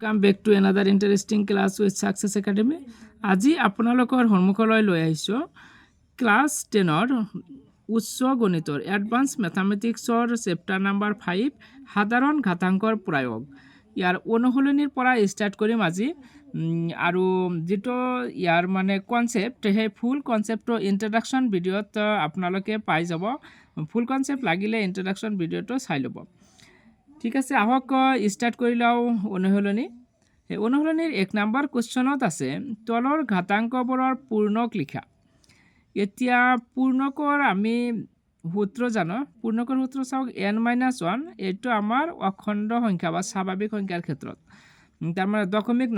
Welcome back to another interesting class with Success Academy. আজি আপোনালোকৰ সন্মুখলৈ লৈ আহিছোঁ ক্লাছ 10ৰ উচ্চ গণিতৰ এডভান্স মেথামেটিক্সৰ চেপ্টাৰ নাম্বাৰ 5 সাধাৰণ ঘাতাংকৰ প্ৰয়োগ। ইয়াৰ অনুশীলনীৰ পৰা ষ্টাৰ্ট কৰিম আজি আৰু যেটো ইয়াৰ মানে কনসেপ্ট সেই ফুল কনসেপ্টটো ইন্ট্ৰোডাকশন ভিডিঅ'ত আপোনালোকে পাই যাব। ফুল কনসেপ্ট লাগিলে ইন্ট্ৰোডাকশন ভিডিঅ'টো চাই ল'ব। ঠিক আছে, আহক ষ্টাৰ্ট কৰি লওঁ অনুশীলনী। এই অনুশীলনীৰ 1 নম্বৰ কোৱেশ্চনত আছে তলৰ ঘাতাংকবোৰৰ পূৰ্ণক লিখা। এতিয়া পূৰ্ণকৰ আমি সূত্ৰ জানো, পূৰ্ণকৰ সূত্ৰ চাওক n-1 এইটো আমাৰ অখণ্ড সংখ্যা বা স্বাভাৱিক সংখ্যাৰ ক্ষেত্ৰত, তাৰ মানে দশমিক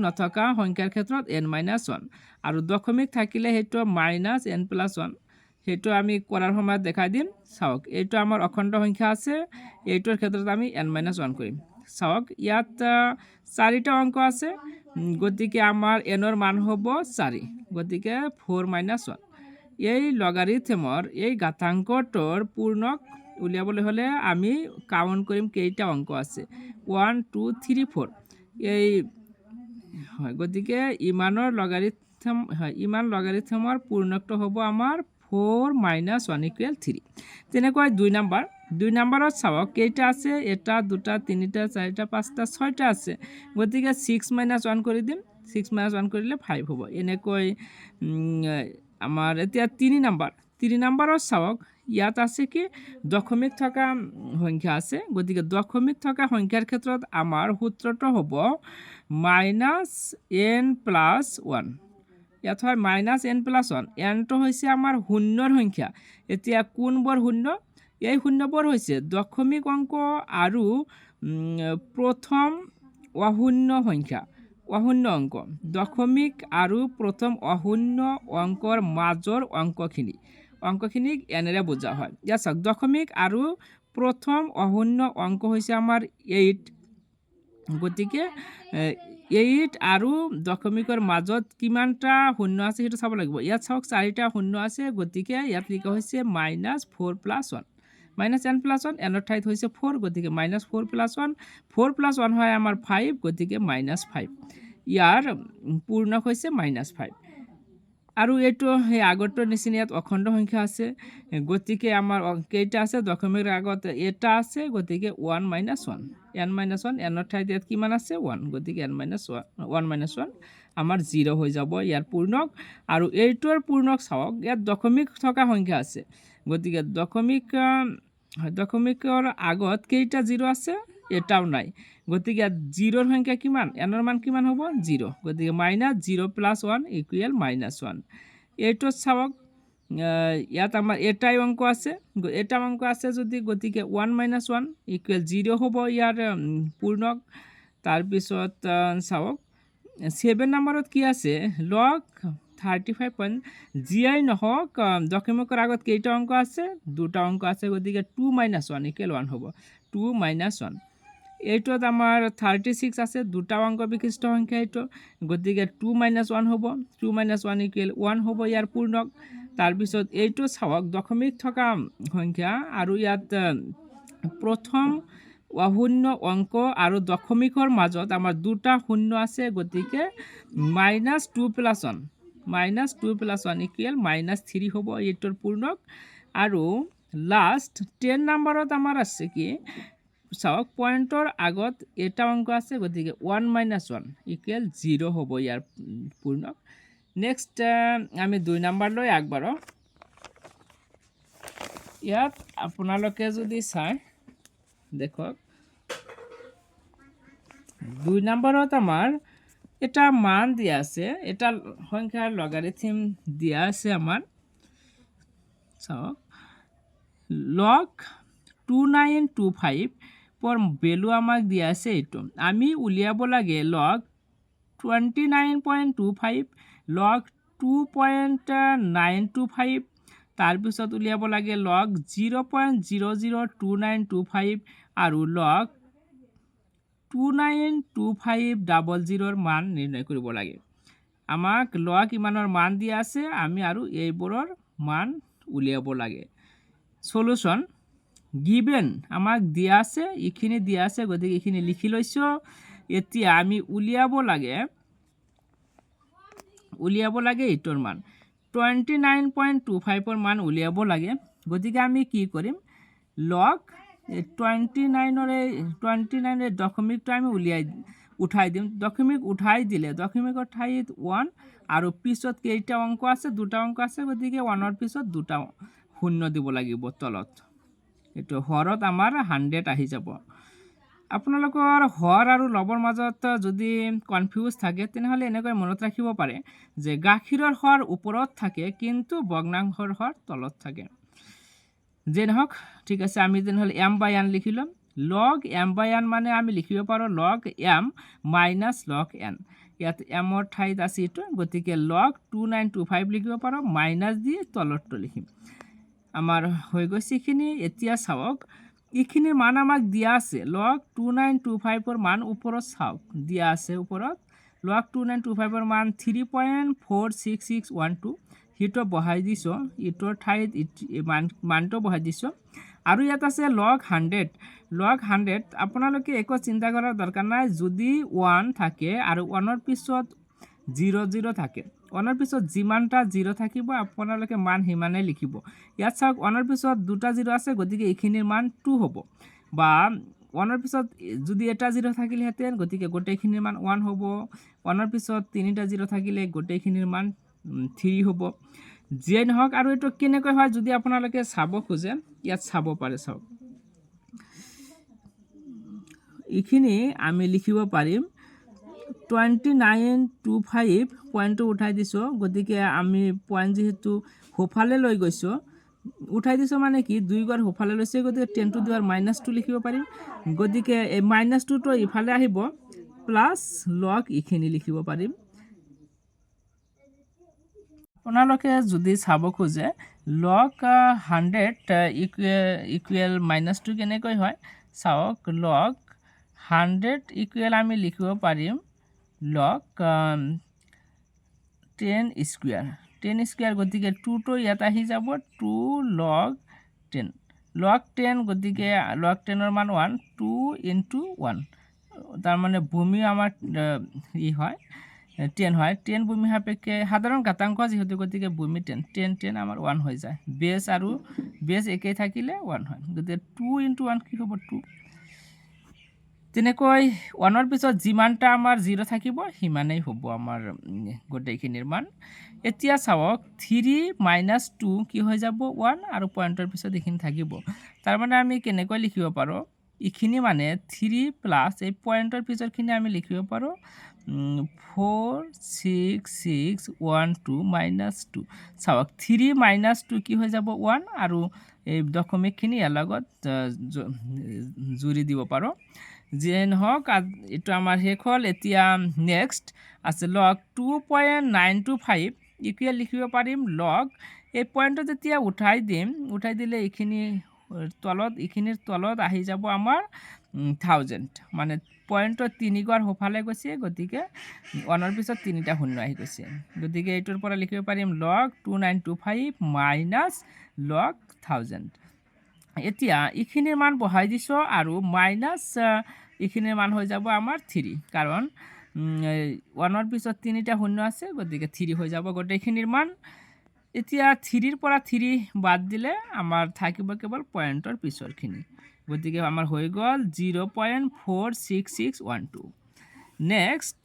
নথকা সংখ্যাৰ ক্ষেত্ৰত n-1 আৰু দশমিক থাকিলে সেইটো -n+1 সেইটো আমি কৰাৰ সময়ত দেখাই দিম। চাওক এইটো আমাৰ অখণ্ড সংখ্যা আছে, এইটোৰ ক্ষেত্ৰত আমি n-1 কৰিম। চাওক ইয়াত 4টা অংক আছে, গতিকে আমাৰ nৰ মান হ'ব 4, গতিকে 4-1। এই লগাৰিথমৰ এই ঘাতাংকটোৰ পূৰ্ণক উলিয়াবলৈ হ'লে আমি কাউন্ট কৰিম কেইটা অংক আছে, 1 2 3 4। এই হয়, গতিকে ইমানৰ লগাৰিথমৰ পূৰ্ণকটো হ'ব আমাৰ 4-1 = 3। তেনেকৈ 2 নম্বৰত চাওক কেইটা আছে, 1 2 3 4 5 6টা আছে, গতিকে 6-1 কৰি দিম। 6-1 কৰিলে 5 হ'ব। এনেকৈ আমাৰ এতিয়া 3 নম্বৰত চাওক ইয়াত আছে কি দশমিক থকা সংখ্যা আছে, গতিকে দশমিক থকা সংখ্যাৰ ক্ষেত্ৰত আমাৰ সূত্ৰটো হ'ব -n+1। ইয়াত হয় -n+1। nটো হৈছে আমাৰ শূন্যৰ সংখ্যা। এতিয়া কোনবোৰ শূন্য? এই শূন্যবোৰ হৈছে দশমিক অংক আৰু প্ৰথম অশূন্য সংখ্যা, অশূন্য অংক। দশমিক আৰু প্ৰথম অশূন্য অংকৰ মাজৰ অংকখিনিক এনেৰে বুজা হয়। ইয়াত চাওক দশমিক আৰু প্ৰথম অশূন্য অংক হৈছে আমাৰ 8, গতিকে 8 আৰু দশমিকৰ মাজত কিমানটা শূন্য আছে সেইটো চাব লাগিব। ইয়াত চাওক 4টা শূন্য আছে, গতিকে ইয়াত লিখা হৈছে -4+1। -n+1 এনৰ ঠাইত হৈছে 4, গতিকে -4+1। 4+1 হয় আমাৰ 5, গতিকে -5। ইয়াৰ পূৰ্ণক হৈছে -5। আৰু এইটো সেই আগৰটোৰ নিচিনা ইয়াত অখণ্ড সংখ্যা আছে, গতিকে আমাৰ কেইটা আছে, দশমিকৰ আগত এটা আছে, গতিকে 1-1। n-1 এনৰ ঠাইত ইয়াত কিমান আছে 1, গতিকে n-1 আমাৰ 0 হৈ যাব ইয়াৰ পূৰ্ণক। আৰু এইটোৰ পূৰ্ণক চাওক ইয়াত দশমিক থকা সংখ্যা আছে, গতিকে দশমিকৰ আগত কেইটা 0 আছে, এটাও নাই, গতিকে ইয়াত 0ৰ সংখ্যা কিমান, nৰ মান কিমান হ'ব 0, গতিকে -0+1 = -1। এইটো চাওক ইয়াত আমাৰ এটাই অংক আছে, যদি, গতিকে 1-1 = 0 হ'ব ইয়াৰ পূৰ্ণক। তাৰপিছত চাওক 7 নম্বৰত কি আছে, log 35. যিয়েই নহওক দশমিকৰ আগত কেইটা অংক আছে, 2টা অংক আছে, গতিকে 2-1 = 1 হ'ব, 2-1। এইটোত আমাৰ 36 আছে, 2টা অংক বিশিষ্ট সংখ্যা এইটো, গতিকে 2-1 হ'ব, 2-1 = 1 হ'ব ইয়াৰ পূৰ্ণক। তাৰপিছত এইটো চাওক দশমিক থকা সংখ্যা আৰু ইয়াত প্ৰথম অশূন্য অংক আৰু দশমিকৰ মাজত আমাৰ 2টা শূন্য আছে, গতিকে -2+1 = -3 হ'ব এইটোৰ পূৰ্ণক। আৰু লাষ্ট 10 নম্বৰত আমাৰ আছে কি চাওক পইণ্টৰ আগত এটা অংক আছে, গতিকে 1-1 = 0 হ'ব ইয়াৰ পূৰ্ণক। নেক্সট আমি 2 নম্বৰলৈ আগবাঢ়ো। ইয়াত আপোনালোকে যদি চাই দেখক 2 নম্বৰত আমাৰ এটা মান দিয়া আছে, এটা সংখ্যাৰ লগাৰিথম দিয়া আছে আমাৰ। চাওক log 2925 পর ভ্যালু আমাক দিয়া আছে এইটো, আমি উলিয়াব লাগে log 29.25, log 2.925, তাৰপিছত উলিয়াব লাগে log 0.002925 আৰু log 292500 মান নিৰ্ণয় কৰিব লাগে। আমাক log ইমানৰ মান দিয়া আছে, আমি আৰু এইবোৰৰ মান উলিয়াব লাগে। সলিউশন গিভেন আমাক দিয়া আছে, এইখিনি দিয়া আছে, গতিকে এইখিনি লিখি লৈছোঁ। এতিয়া আমি উলিয়াব লাগে এইটোৰ মান 29.25 মান উলিয়াব লাগে। গতিকে আমি কি কৰিম, লগ 29 দশমিকটো আমি উঠাই দিম। দশমিক উঠাই দিলে দশমিকৰ ঠাইত 1 আৰু পিছত কেইটা অংক আছে, দুটা অংক আছে, গতিকে 1ৰ পিছত দুটা শূন্য দিব লাগিব তলত। এইটো হৰত আমাৰ 100 আহি যাব। আপোনালোকৰ হৰ আৰু লবৰ মাজত যদি কনফিউজ থাকে তেনেহ'লে এনেকৈ মনত ৰাখিব পাৰে যে গাখীৰৰ হৰ ওপৰত থাকে কিন্তু ভগ্নাংশৰ হৰ তলত থাকে। যে নহওক, ঠিক আছে, আমি তেনেহ'লে m/n লিখি ল'ম। লগ m/n মানে আমি লিখিব পাৰোঁ লগ m মাইনাছ লগ n। ইয়াত এমৰ ঠাইত আছে এইটো, গতিকে লগ 2925 লিখিব পাৰোঁ, মাইনাছ দি তলৰটো লিখিম। আমাৰ হৈ গৈছে এইখিনি। এতিয়া চাওক, এইখিনিৰ মান আমাক দিয়া আছে, লগ 2925ৰ মান ওপৰত চাওক, দিয়া আছে ওপৰত লগ 2925ৰ মান 3.46612, সেইটো বহাই দিছোঁ, ইটোৰ ঠাইত মানটো বহাই দিছোঁ। আৰু ইয়াত আছে লগ 100। লগ 100 আপোনালোকে একো চিন্তা কৰাৰ দৰকাৰ নাই। যদি 1 থাকে আৰু 1ৰ পিছত 00 থাকে, 1ৰ পিছত যিমানটা 0 থাকিব আপোনালোকে মান সিমানেই লিখিব। ইয়াত চাওক 1ৰ পিছত দুটা 0 আছে, গতিকে এইখিনিৰ মান 2 হ'ব। বা 1ৰ পিছত যদি এটা 0 থাকিলেহেঁতেন, গতিকে গোটেইখিনিৰ মান 1 হ'ব। 1ৰ পিছত তিনিটা 0 থাকিলে গোটেইখিনিৰ মান 3 হ'ব। যিয়ে নহওক, আৰু এইটো কেনেকৈ হয় যদি আপোনালোকে চাব খোজে, ইয়াত চাব পাৰে। চাওক, এইখিনি আমি লিখিব পাৰিম 2925 পইণ্টটো উঠাই দিছোঁ, গতিকে আমি পইণ্ট যিহেতু সোঁফালে লৈ গৈছোঁ, উঠাই দিছোঁ মানে কি 2 বাৰ সোঁফালে লৈছে, গতিকে 10 টু দি পাৱাৰ -2 লিখিব পাৰিম। গতিকে এই -2টো ইফালে আহিব, প্লাছ লগ এইখিনি লিখিব পাৰিম। আপোনালোকে যদি চাব খোজে লগ 100 ইকুৱেল -2 কেনেকৈ হয় চাওক, লগ 100 ইকুৱেল আমি লিখিব পাৰিম লগ 10 স্কুৱেৰ। 10 স্কুৱেৰ, গতিকে 2টো ইয়াত আহি যাব, 2 লগ 10। লগ 10, গতিকে লগ 10ৰ মান 1, 2 ইনটু 1, তাৰমানে ভূমি আমাৰ হয় 10 হয়। 10 ভূমি সাপেক্ষে সাধাৰণ ঘাতাংক যিহেতু, গতিকে ভূমি 10 আমাৰ 1 হৈ যায়। বেছ আৰু বেছ একেই থাকিলে 1 হয়, গতিকে 2 ইনটু 1 কি হ'ব 2। তেনেকৈ 1ৰ পিছত যিমানটা আমাৰ 0 থাকিব সিমানেই হ'ব আমাৰ গোটেইখিনিৰ মান। এতিয়া চাওক 3 - 2 কি হৈ যাব 1, আৰু পইণ্টৰ পিছত এইখিনি থাকিব। তাৰমানে আমি কেনেকৈ লিখিব পাৰোঁ, এইখিনি মানে 3 প্লাছ এই পইণ্টৰ পিছৰখিনি আমি লিখিব পাৰোঁ 4 6 6 1 2 -2। চাওক 3 - 2 কি হৈ যাব 1, আৰু এই দশমিকখিনি ইয়াৰ লগত জুৰি দিব পাৰোঁ। যিয়ে নহওক, এইটো আমাৰ শেষ হ'ল। এতিয়া নেক্সট আছে লগ 2.925 ইকুৱেল লিখিব পাৰিম লগ, এই পইণ্টটো যেতিয়া উঠাই দিম, উঠাই দিলে এইখিনিৰ তলত আহি যাব আমাৰ 1000, মানে পইণ্টটো 3 বাৰ সোঁফালে গৈছে, গতিকে 1ৰ পিছত 3টা শূন্য আহি গৈছে। গতিকে এইটোৰ পৰা লিখিব পাৰিম লগ 2925 মাইনাছ লগ 1000। এতিয়া এইখিনিৰ মান বহাই দিছোঁ, আৰু মাইনাছ এইখিনিৰ মান হৈ যাব আমাৰ 3, কাৰণ 1ৰ পিছত 3টা শূন্য আছে, গতিকে 3 হৈ যাব গোটেইখিনিৰ মান। এতিয়া 3ৰ পৰা 3 বাদ দিলে আমাৰ থাকিব কেৱল পইণ্টৰ পিছৰখিনি, গতিকে আমাৰ হৈ গ'ল 0.46612। নেক্সট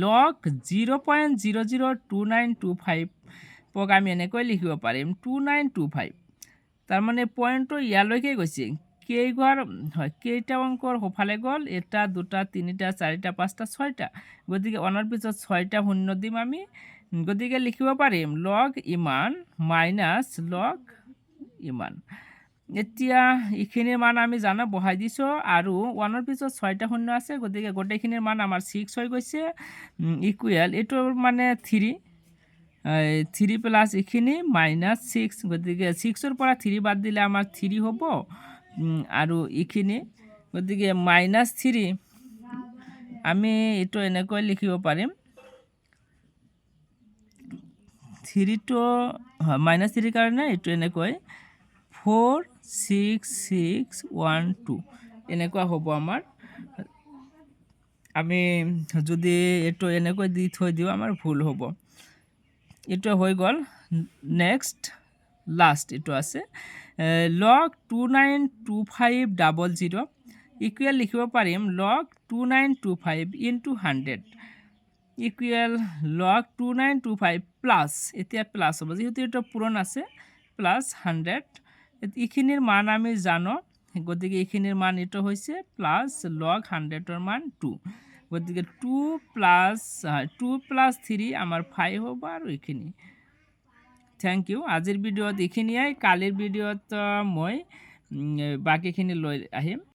লগ 0.002925ক আমি এনেকৈ লিখিব পাৰিম 2925, তাৰমানে পইণ্টটো ইয়ালৈকে গৈছে, কেইটা অংকৰ সোঁফালে গ'ল, 1 2 3 4 5 6টা, গতিকে 1ৰ পিছত 6টা শূন্য দিম আমি, গতিকে লিখিব পাৰিম লগ ইমান মাইনাছ লগ ইমান। এতিয়া এইখিনিৰ মান আমি জানো বহাই দিছোঁ, আৰু 1ৰ পিছত 6টা শূন্য আছে, গতিকে গোটেইখিনিৰ মান আমাৰ 6 হৈ গৈছে, ইকুৱেল এইটো মানে 3 প্লাছ এইখিনি -6, গতিকে 6ৰ পৰা 3 বাদ দিলে আমাৰ 3 হ'ব, আৰু এইখিনি, গতিকে -3 আমি এইটো এনেকৈ লিখিব পাৰিম, 3টো -3 কাৰণে এইটো এনেকৈ 4 6612 এনেকুৱা হ'ব আমাৰ। আমি যদি এইটো এনেকৈ দি থৈ দিওঁ আমাৰ ভুল হ'ব। এইটো হৈ গ'ল। নেক্সট লাষ্ট এইটো আছে লগ 292500 ইকুৱেল লিখিব পাৰিম লগ 2925 ইনটু 100 ইকুৱেল লগ 2925 প্লাছ, এতিয়া প্লাছ হ'ব যিহেতু এটা পূৰণ আছে, প্লাছ 100। এইখিনিৰ মান আমি জানো, গতিকে এইখিনিৰ মান এইটো হৈছে প্লাছ লগ 100ৰ মান 2, গতিকে 2 প্লাছ 3 আমাৰ 5 হ'ব আৰু এইখিনি। Thank you. আজিৰ ভিডিঅ'ত এইখিনিয়ে, কালিৰ ভিডিঅ'ত মই বাকীখিনি লৈ আহিম।